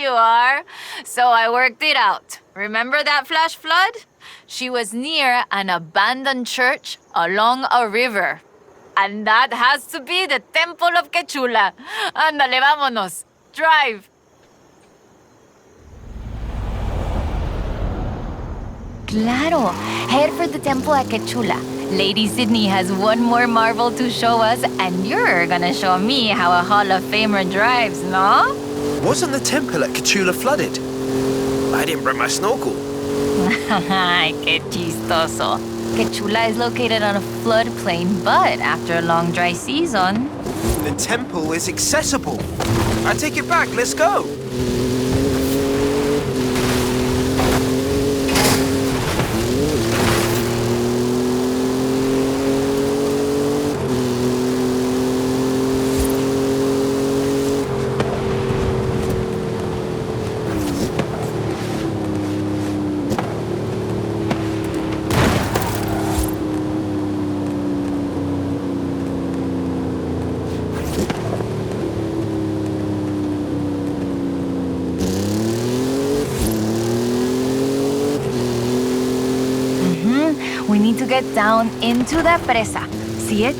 you are. So I worked it out. Remember that flash flood? She was near an abandoned church along a river. And that has to be the Temple of Quechula. Ándale, vámonos. Drive. Claro. Head for the temple at Quechula. Lady Sydney has one more marvel to show us, and you're gonna show me how a Hall of Famer drives, no? Wasn't the temple at Quechula flooded? I didn't bring my snorkel. Ay, qué chistoso. Quechula is located on a floodplain, but after a long dry season... The temple is accessible. I take it back, let's go. We need to get down into that presa. See it?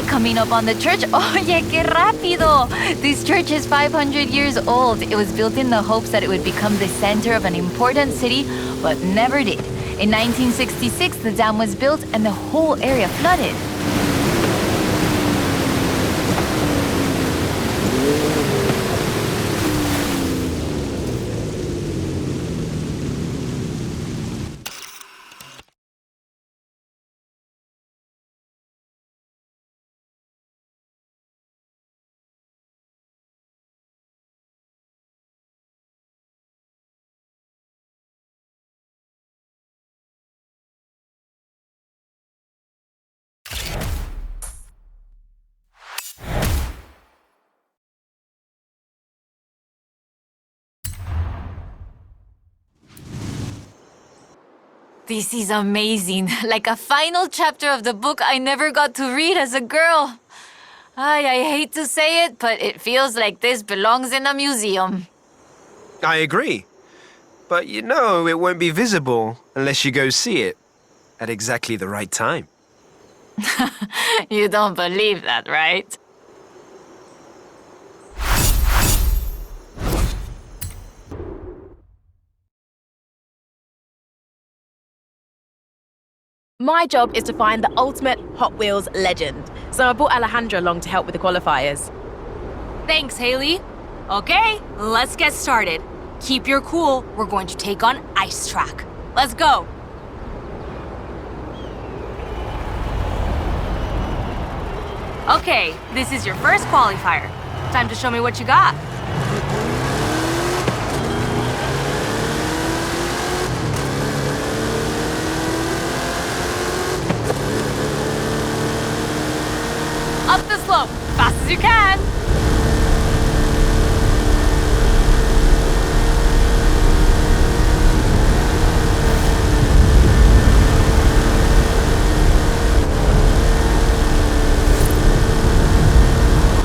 Coming up on the church. Oye, qué rápido! This church is 500 years old. It was built in the hopes that it would become the center of an important city, but never did. In 1966, the dam was built and the whole area flooded. This is amazing. Like a final chapter of the book I never got to read as a girl. I hate to say it, but it feels like this belongs in a museum. I agree. But you know it won't be visible unless you go see it at exactly the right time. You don't believe that, right? My job is to find the ultimate Hot Wheels legend, so I brought Alejandra along to help with the qualifiers. Thanks, Haley. Okay, let's get started. Keep your cool. We're going to take on Ice Track. Let's go. Okay, this is your first qualifier. Time to show me what you got. Up the slope, fast as you can.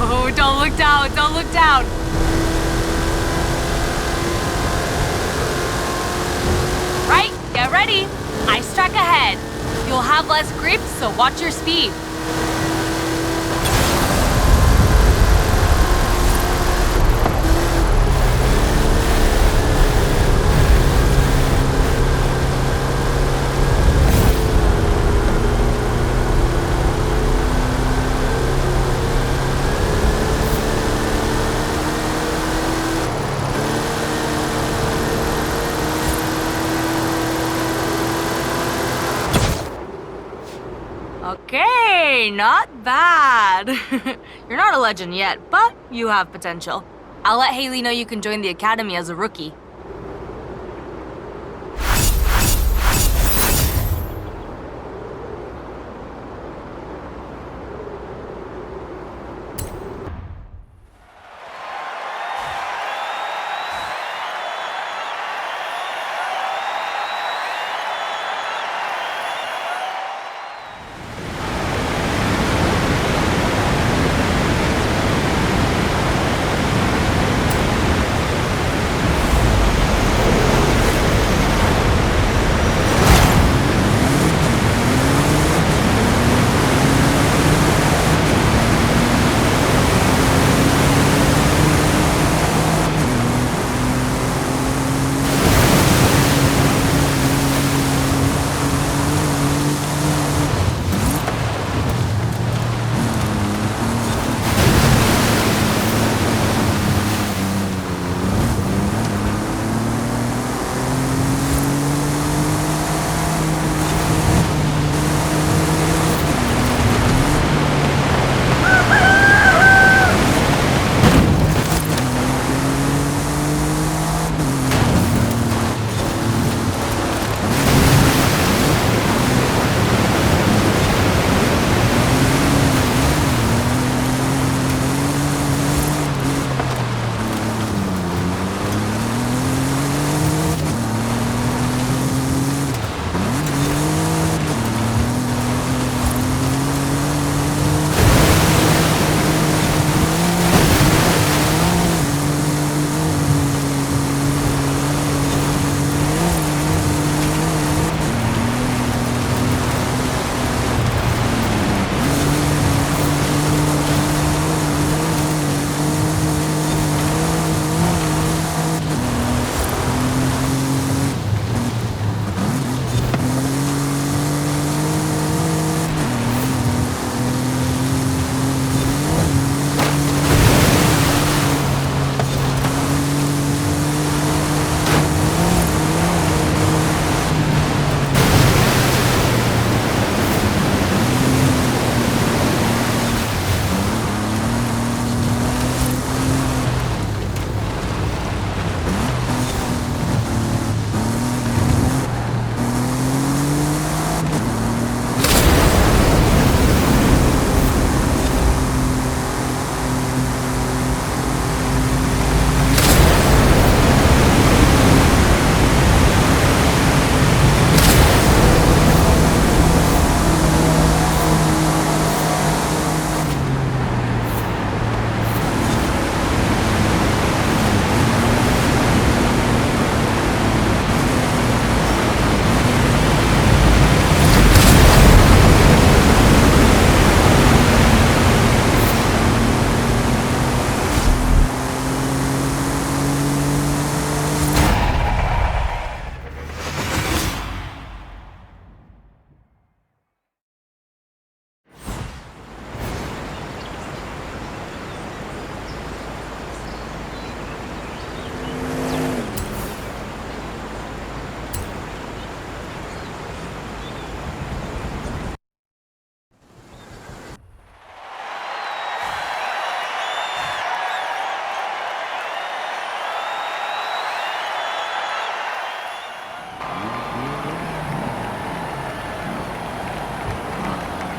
Oh, don't look down, don't look down. Right, get ready. Ice track ahead. You'll have less grip, so watch your speed. Hey, not bad. You're not a legend yet, but you have potential. I'll let Haley know you can join the academy as a rookie.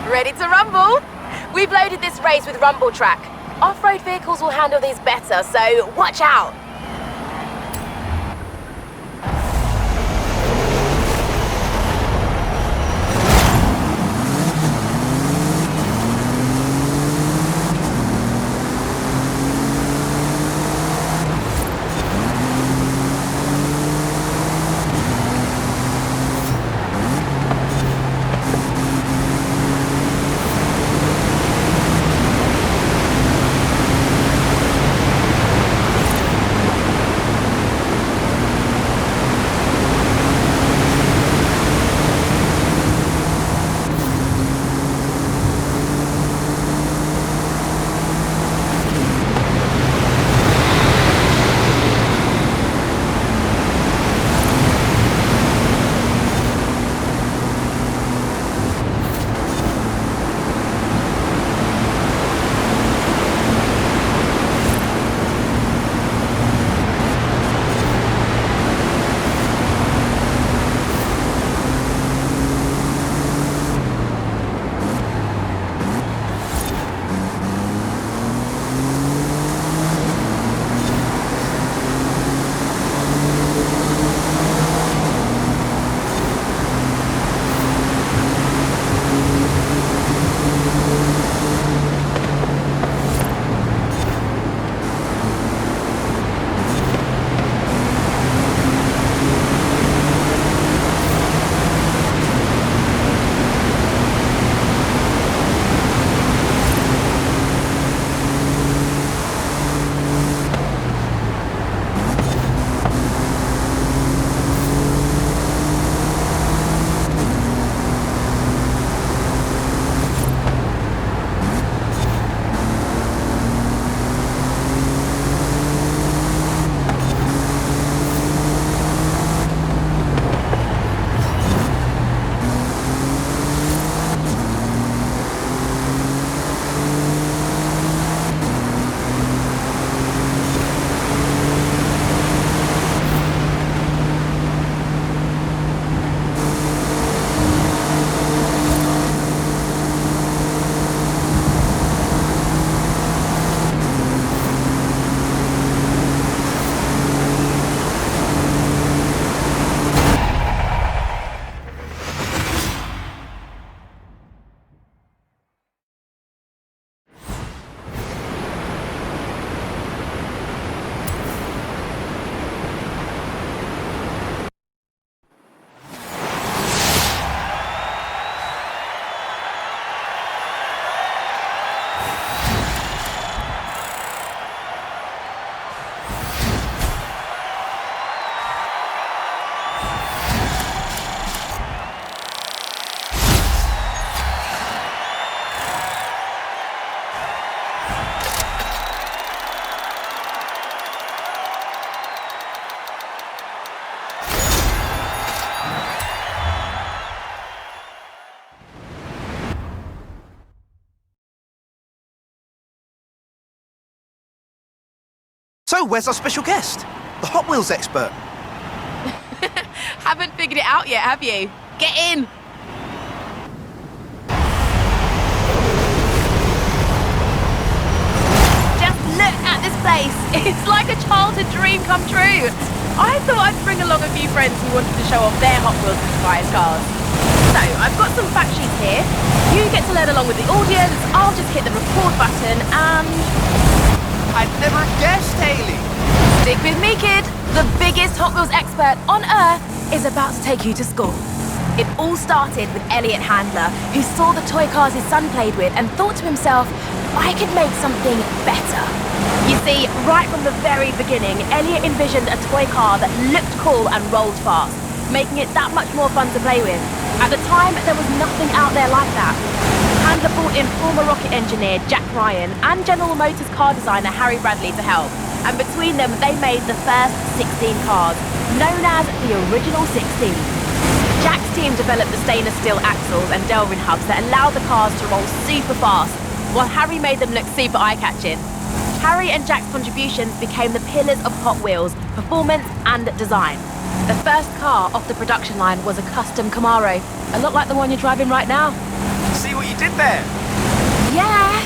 Ready to rumble? We've loaded this race with rumble track. Off-road vehicles will handle these better, so watch out. So, where's our special guest? The Hot Wheels expert. Haven't figured it out yet, have you? Get in! Just look at this place. It's like a childhood dream come true. I thought I'd bring along a few friends who wanted to show off their Hot Wheels inspired cars. So, I've got some fact sheets here. You get to learn along with the audience. I'll just hit the record button and... I'd never have guessed, Hayley. Stick with me, kid. The biggest Hot Wheels expert on Earth is about to take you to school. It all started with Elliot Handler, who saw the toy cars his son played with and thought to himself, I could make something better. You see, right from the very beginning, Elliot envisioned a toy car that looked cool and rolled fast, making it that much more fun to play with. At the time, there was nothing out there like that. Handler brought in former rocket engineer Jack Ryan and General Motors car designer Harry Bradley to help. And between them, they made the first 16 cars, known as the original 16. Jack's team developed the stainless steel axles and Delrin hubs that allowed the cars to roll super fast, while Harry made them look super eye-catching. Harry and Jack's contributions became the pillars of Hot Wheels, performance and design. The first car off the production line was a custom Camaro, a lot like the one you're driving right now. See what you did there? Yeah!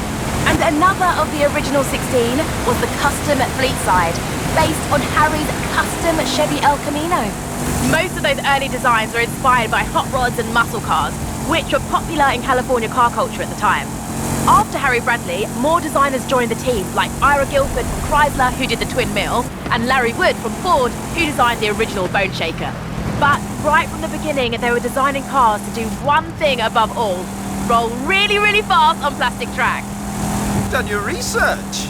And another of the original 16 was the custom Fleetside, based on Harry's custom Chevy El Camino. Most of those early designs were inspired by hot rods and muscle cars, which were popular in California car culture at the time. After Harry Bradley, more designers joined the team, like Ira Guilford from Chrysler, who did the Twin Mill, and Larry Wood from Ford, who designed the original Bone Shaker. But right from the beginning, they were designing cars to do one thing above all: roll really, really fast on plastic track. You've done your research.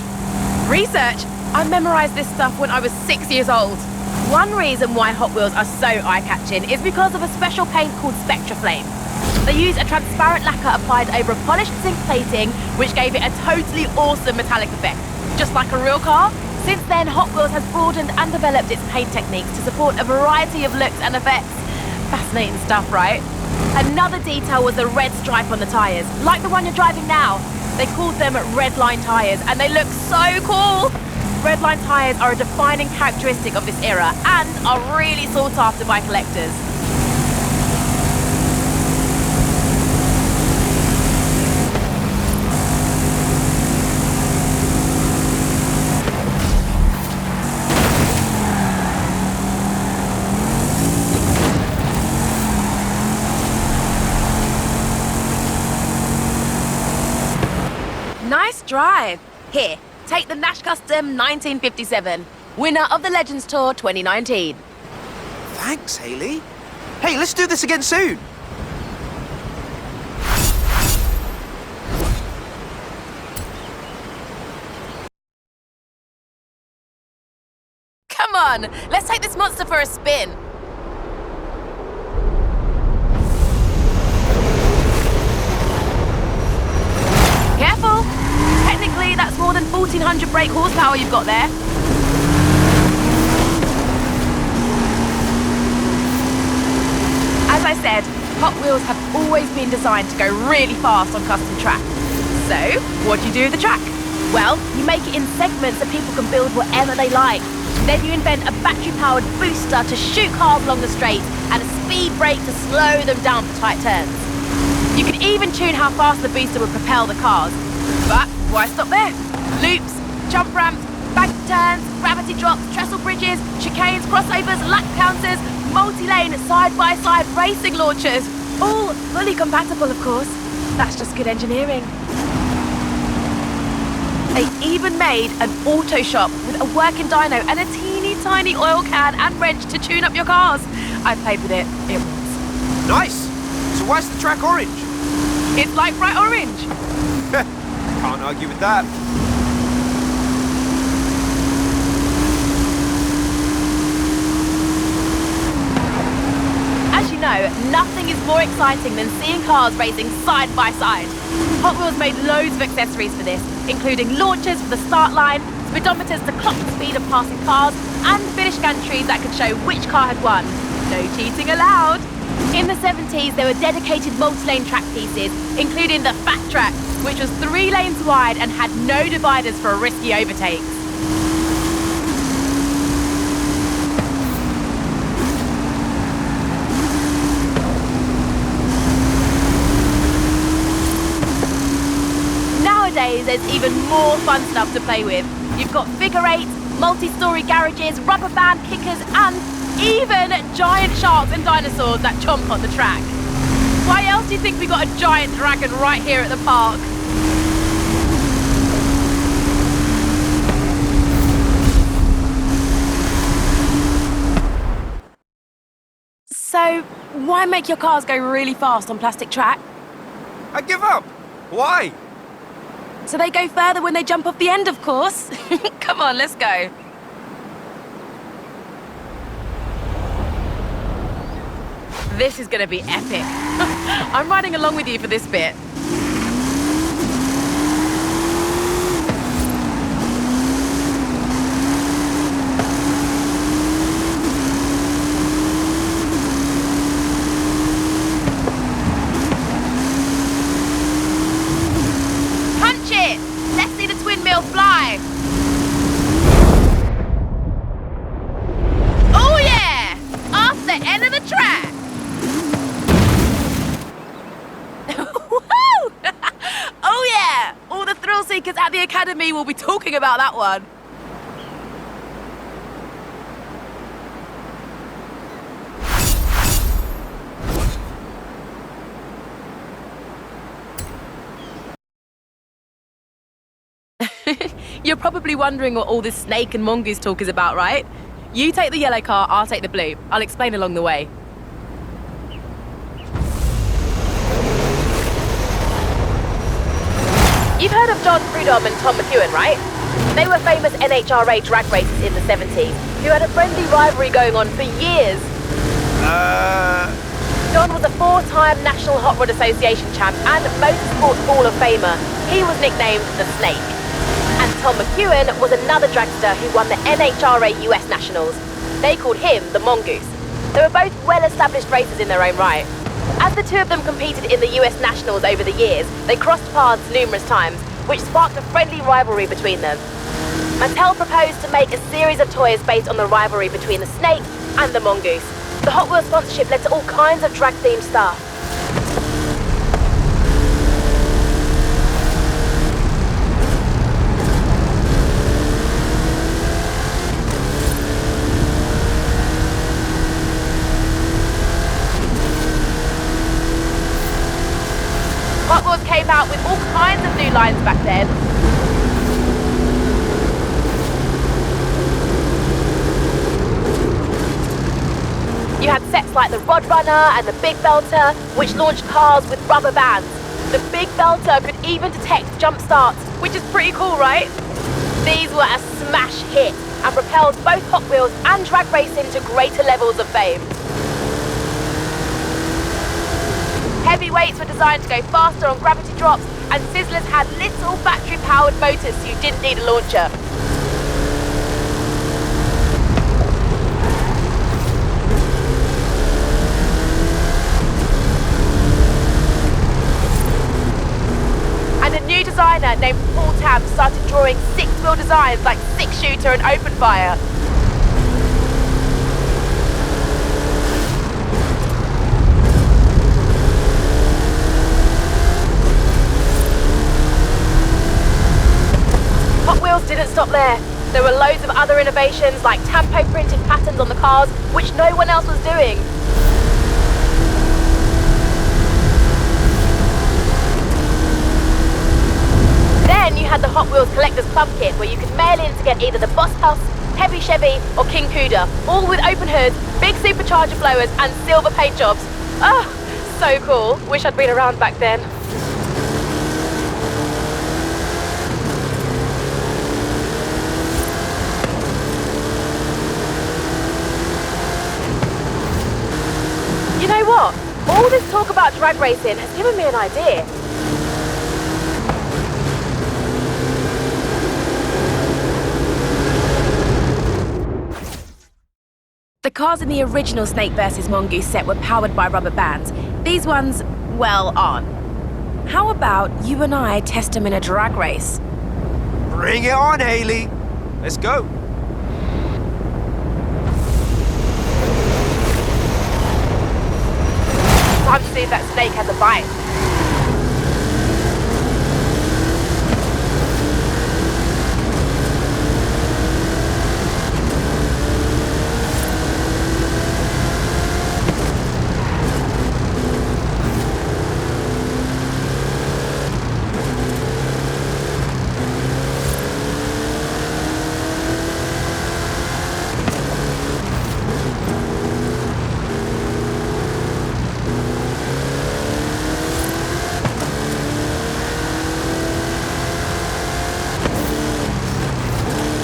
Research? I memorized this stuff when I was 6 years old. One reason why Hot Wheels are so eye-catching is because of a special paint called Spectra Flame. They use a transparent lacquer applied over a polished zinc plating, which gave it a totally awesome metallic effect. Just like a real car, since then Hot Wheels has broadened and developed its paint techniques to support a variety of looks and effects. Fascinating stuff, right? Another detail was the red stripe on the tyres, like the one you're driving now. They called them red line tyres, and they look so cool! Red line tyres are a defining characteristic of this era and are really sought after by collectors. Nice drive. Here, take the Nash Custom 1957, winner of the Legends Tour 2019. Thanks, Hayley. Hey, let's do this again soon. Come on, let's take this monster for a spin. Careful! Technically, that's more than 1,400 brake horsepower you've got there. As I said, Hot Wheels have always been designed to go really fast on custom track. So, what do you do with the track? Well, you make it in segments so people can build whatever they like. Then you invent a battery-powered booster to shoot cars along the straight and a speed brake to slow them down for tight turns. You can even tune how fast the booster would propel the cars. But why stop there? Loops, jump ramps, bank turns, gravity drops, trestle bridges, chicanes, crossovers, lap counters, multi-lane, side-by-side racing launchers. All fully compatible, of course. That's just good engineering. They even made an auto shop with a working dyno and a teeny tiny oil can and wrench to tune up your cars. I played with it. It was Nice. So why's the track orange? It's like bright orange. Can't argue with that. As you know, nothing is more exciting than seeing cars racing side by side. Hot Wheels made loads of accessories for this, including launchers for the start line, speedometers to clock the speed of passing cars, and finish gantries that could show which car had won. No cheating allowed. In the 70s, there were dedicated multi-lane track pieces, including the Fat Track, which was 3 lanes wide and had no dividers for risky overtakes. nowadays, there's even more fun stuff to play with. You've got figure eights, multi-story garages, rubber band kickers, and even giant sharks and dinosaurs that chomp on the track. Why else do you think we got a giant dragon right here at the park? So, why make your cars go really fast on plastic track? I give up. Why? So they go further when they jump off the end, of course. Come on, let's go. This is gonna be epic. I'm riding along with you for this bit. Punch it! Let's see the twin mill fly. Oh yeah! Off the end of the track. Oh yeah! All the thrill seekers at the academy will be talking about that one. You're probably wondering what all this snake and mongoose talk is about, right? You take the yellow car, I'll take the blue. I'll explain along the way. You've heard of John Prudhomme and Tom McEwen, right? They were famous NHRA drag racers in the 70s, who had a friendly rivalry going on for years. John was a 4-time National Hot Rod Association champ and Motorsport Hall of Famer. He was nicknamed the Snake. And Tom McEwen was another dragster who won the NHRA US Nationals. They called him the Mongoose. They were both well-established racers in their own right. As the two of them competed in the US Nationals over the years, they crossed paths numerous times, which sparked a friendly rivalry between them. Mattel proposed to make a series of toys based on the rivalry between the Snake and the Mongoose. The Hot Wheels sponsorship led to all kinds of drag-themed stuff. Hot Wheels came out with all kinds of new lines back then. You had sets like the Rod Runner and the Big Belter, which launched cars with rubber bands. The Big Belter could even detect jump starts, which is pretty cool, right? These were a smash hit and propelled both Hot Wheels and drag racing to greater levels of fame. Heavyweights were designed to go faster on gravity drops, and Sizzlers had little battery-powered motors so you didn't need a launcher. And a new designer named Paul Tam started drawing 6-wheel designs like 6-shooter and open fire. Hot Wheels didn't stop there. There were loads of other innovations like tampo printed patterns on the cars, which no one else was doing. Then you had the Hot Wheels Collector's Club Kit, where you could mail in to get either the Boss House, Heavy Chevy or King Cuda, all with open hoods, big supercharger blowers and silver paint jobs. Oh, so cool. Wish I'd been around back then. You know what? All this talk about drag racing has given me an idea. The cars in the original Snake vs. Mongoose set were powered by rubber bands. These ones, well, aren't. How about you and I test them in a drag race? Bring it on, Haley. Let's go. Time to see if that Snake has a bite.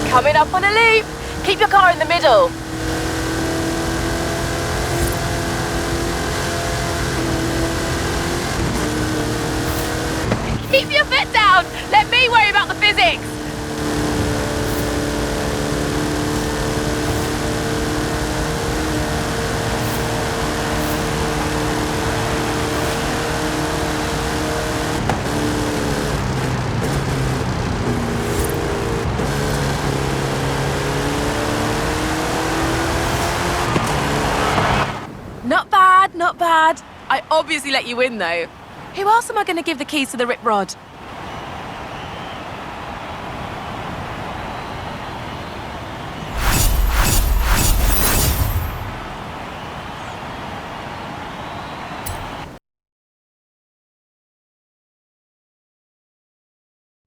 Coming up on a loop. Keep your car in the middle. Keep your foot down. Let me worry about the physics. Not bad, not bad. I obviously let you win, though. Who else am I going to give the keys to the rip rod?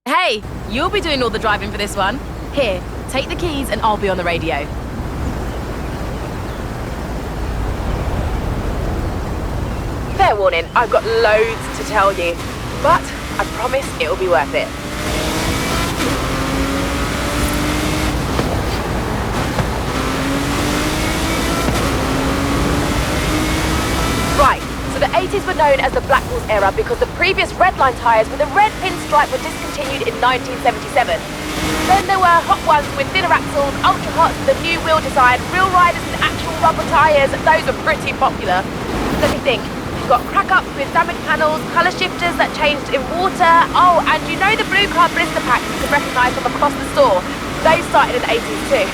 Hey, you'll be doing all the driving for this one. Here, take the keys and I'll be on the radio. Fair warning, I've got loads to tell you, but I promise it'll be worth it. Right, so the 80s were known as the Black Horse era because the previous Redline tyres with a red pinstripe were discontinued in 1977. Then there were hot ones with thinner axles, ultra hots with a new wheel design, real riders with actual rubber tyres, those are pretty popular. Let me think. You've got crack-ups with damaged panels, colour shifters that changed in water. Oh, and you know the blue car blister packs you can recognise from across the store? Those started in the 80s too.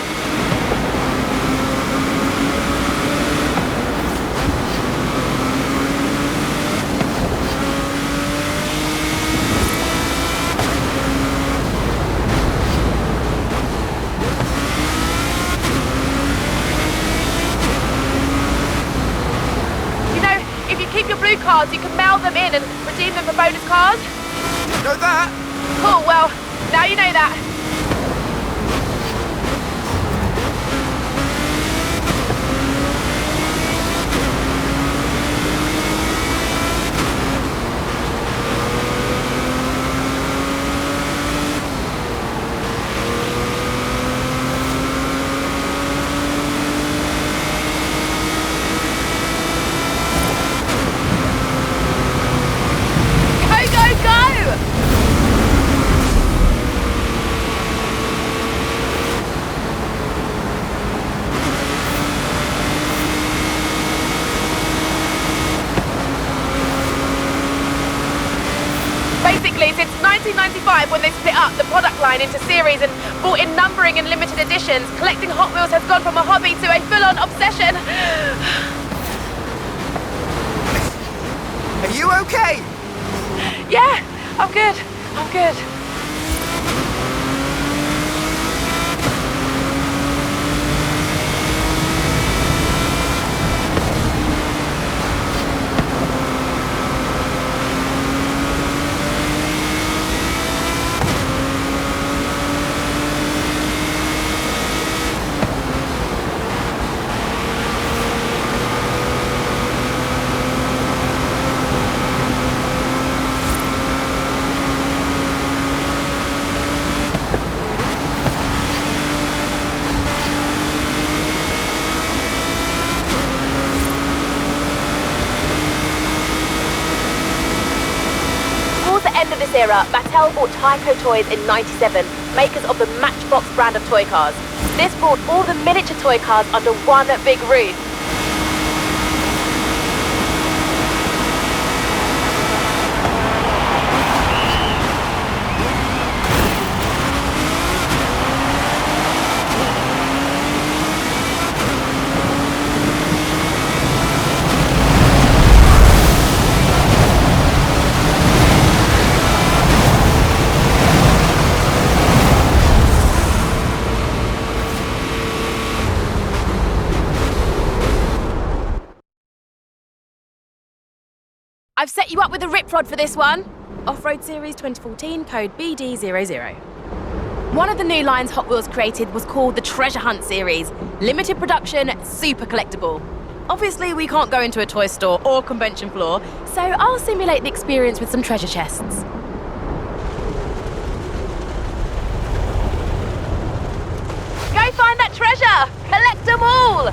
Cars, you can mail them in and redeem them for bonus cars. Know that? Cool, well, now you know that. Since 1995, when they split up the product line into series and brought in numbering and limited editions, collecting Hot Wheels has gone from a hobby to a full-on obsession. Are you okay? Yeah, I'm good. I'm good. End of this era, Mattel bought Tyco Toys in '97, makers of the Matchbox brand of toy cars. This brought all the miniature toy cars under one big roof. I've set you up with a rip rod for this one. Off-Road Series 2014, code BD00. One of the new lines Hot Wheels created was called the Treasure Hunt Series. Limited production, super collectible. Obviously, we can't go into a toy store or convention floor, so I'll simulate the experience with some treasure chests. winner! Collect them all!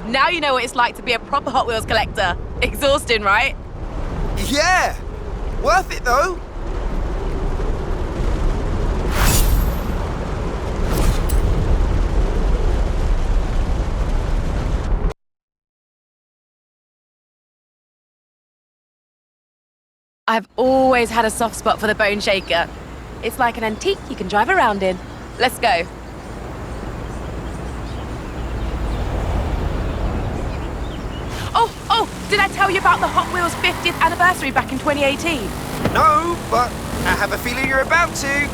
Now you know what it's like to be a proper Hot Wheels collector. Exhausting, right? Yeah! Worth it, though! I've always had a soft spot for the Bone Shaker. It's like an antique you can drive around in. Let's go. Oh, did I tell you about the Hot Wheels 50th anniversary back in 2018? No, but I have a feeling you're about to.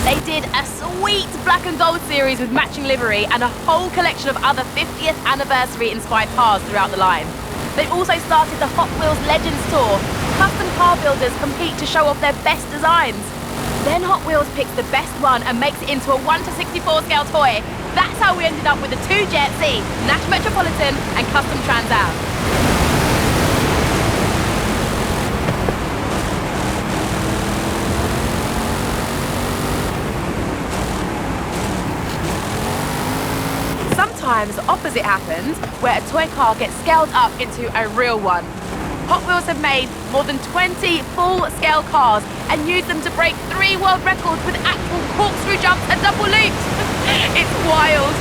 They did a sweet black and gold series with matching livery and a whole collection of other 50th anniversary inspired cars throughout the line. They've also started the Hot Wheels Legends Tour. Custom car builders compete to show off their best designs. Then Hot Wheels picks the best one and makes it into a 1/64 scale toy. That's how we ended up with the two Jet Z, Nash Metropolitan and Custom Trans Am. Sometimes the opposite happens, where a toy car gets scaled up into a real one. Hot Wheels have made more than 20 full-scale cars and used them to break 3 world records with actual corkscrew jumps and double loops. It's wild.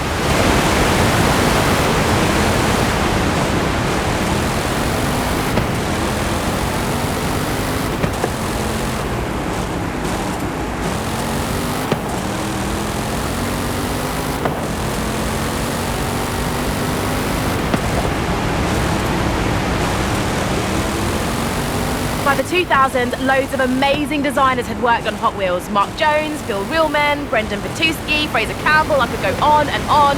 By the 2000s, loads of amazing designers had worked on Hot Wheels. Mark Jones, Bill Reelman, Brendan Vituski, Fraser Campbell, I could go on and on.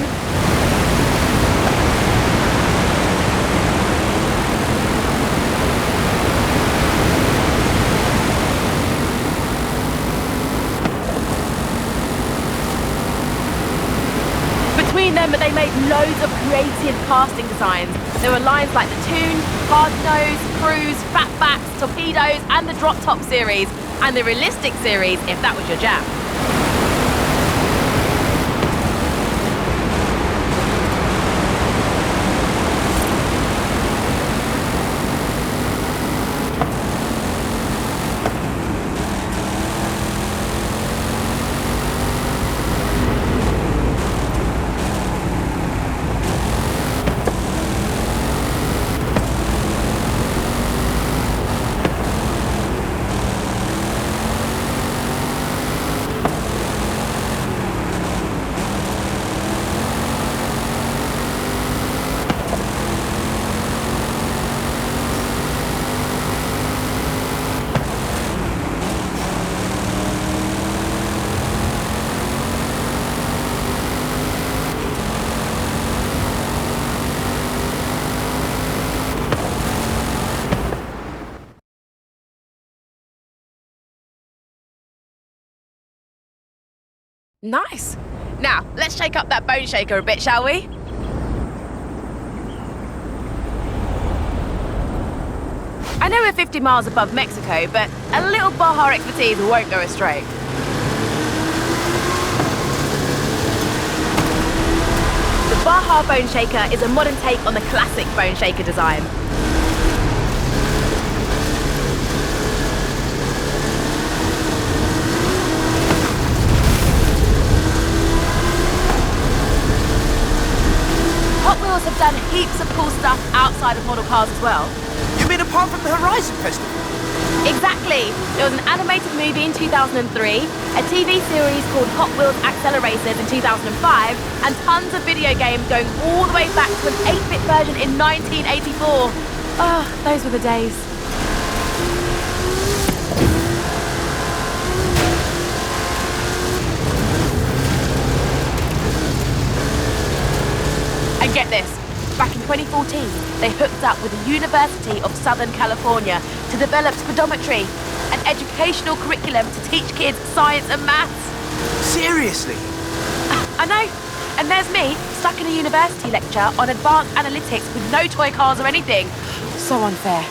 Between them, they made loads of creative casting designs. There were lines like the Toon, Hard Nose, Cruise, Fatbacks, Torpedoes, and the Drop Top series, and the Realistic series, if that was your jam. Nice. Now, let's shake up that bone shaker a bit, shall we? I know we're 50 miles above Mexico, but a little Baja expertise won't go astray. The Baja Bone Shaker is a modern take on the classic Bone Shaker design. Hot Wheels have done heaps of cool stuff outside of model cars as well. You mean apart from the Horizon Festival? Exactly! There was an animated movie in 2003, a TV series called Hot Wheels Accelerators in 2005, and tons of video games going all the way back to an 8-bit version in 1984. Ah, those were the days. And get this, back in 2014, they hooked up with the University of Southern California to develop speedometry, an educational curriculum to teach kids science and maths. Seriously? I know. And there's me, stuck in a university lecture on advanced analytics with no toy cars or anything. So unfair.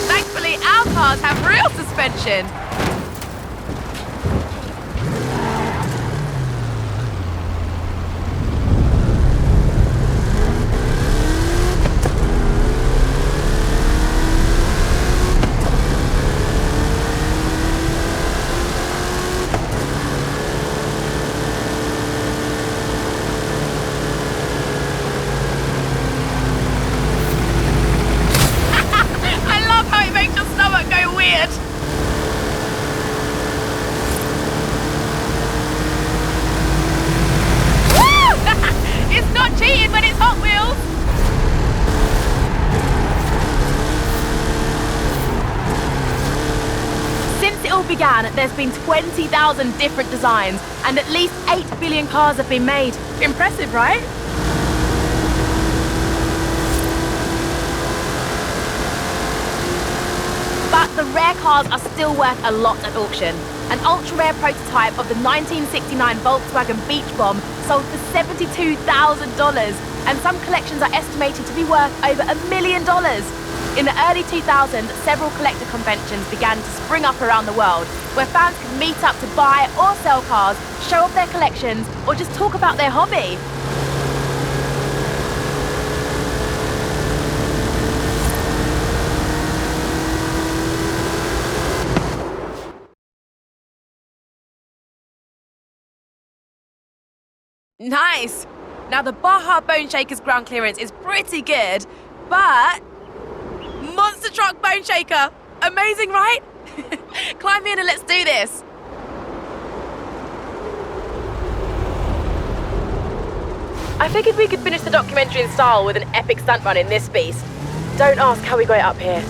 Thankfully, our cars have real suspension. I love how it makes your stomach go weird. Woo! It's not cheating when it's Hot Wheels. Since it all began, there's been 20,000 different designs, and at least 8 billion cars have been made. Impressive, right? But the rare cars are still worth a lot at auction. An ultra-rare prototype of the 1969 Volkswagen Beach Bomb sold for $72,000, and some collections are estimated to be worth over $1 million. In the early 2000s, several collector conventions began to spring up around the world, where fans could meet up to buy or sell cars, show off their collections, or just talk about their hobby. Nice! Now the Baja Bone Shaker's ground clearance is pretty good, but... Monster Truck Bone Shaker! Amazing, right? Climb in and let's do this! I figured we could finish the documentary in style with an epic stunt run in this beast. Don't ask how we got it up here.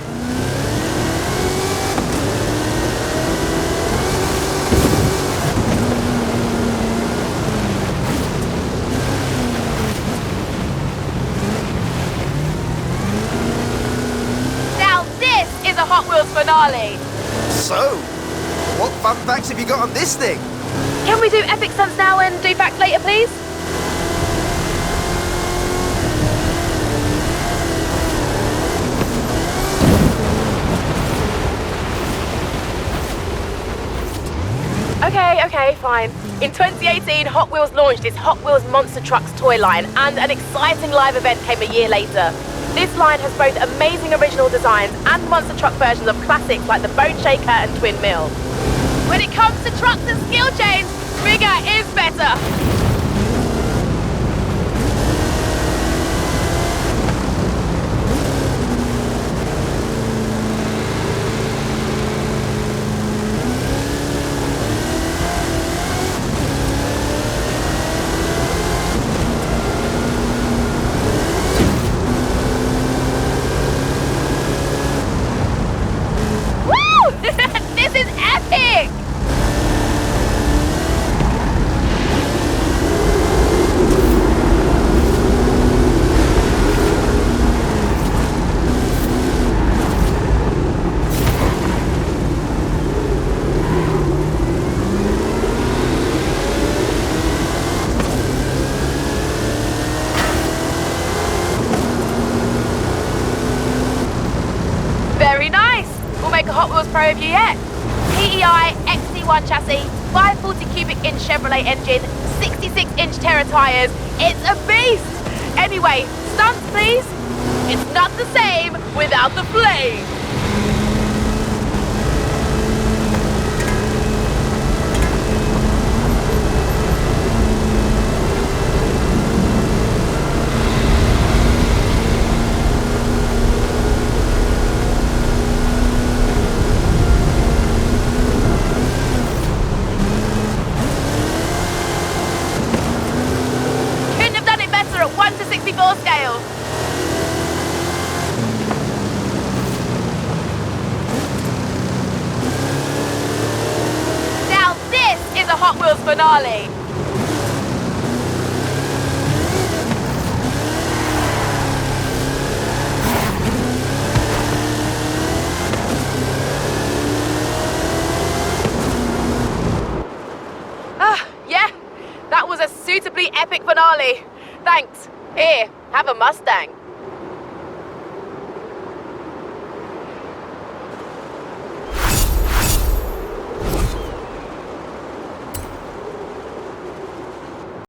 Is a Hot Wheels finale. So, what fun facts have you got on this thing? Can we do epic stunts now and do facts later, please? Okay, fine. In 2018, Hot Wheels launched its Hot Wheels Monster Trucks toy line, and an exciting live event came a year later. This line has both amazing original designs and monster truck versions of classics like the Bone Shaker and Twin Mill. When it comes to trucks and skill chains, bigger is better. This is epic! pro of you yet. PEI XC1 chassis, 540 cubic inch Chevrolet engine, 66 inch Terra tires. It's a beast! Anyway, stunts please. It's not the same without the flame. Couldn't have done it better at 1 to 64 scale. Now this is a Hot Wheels finale. Yeah, that was a suitably epic finale. Thanks. Here, have a Mustang.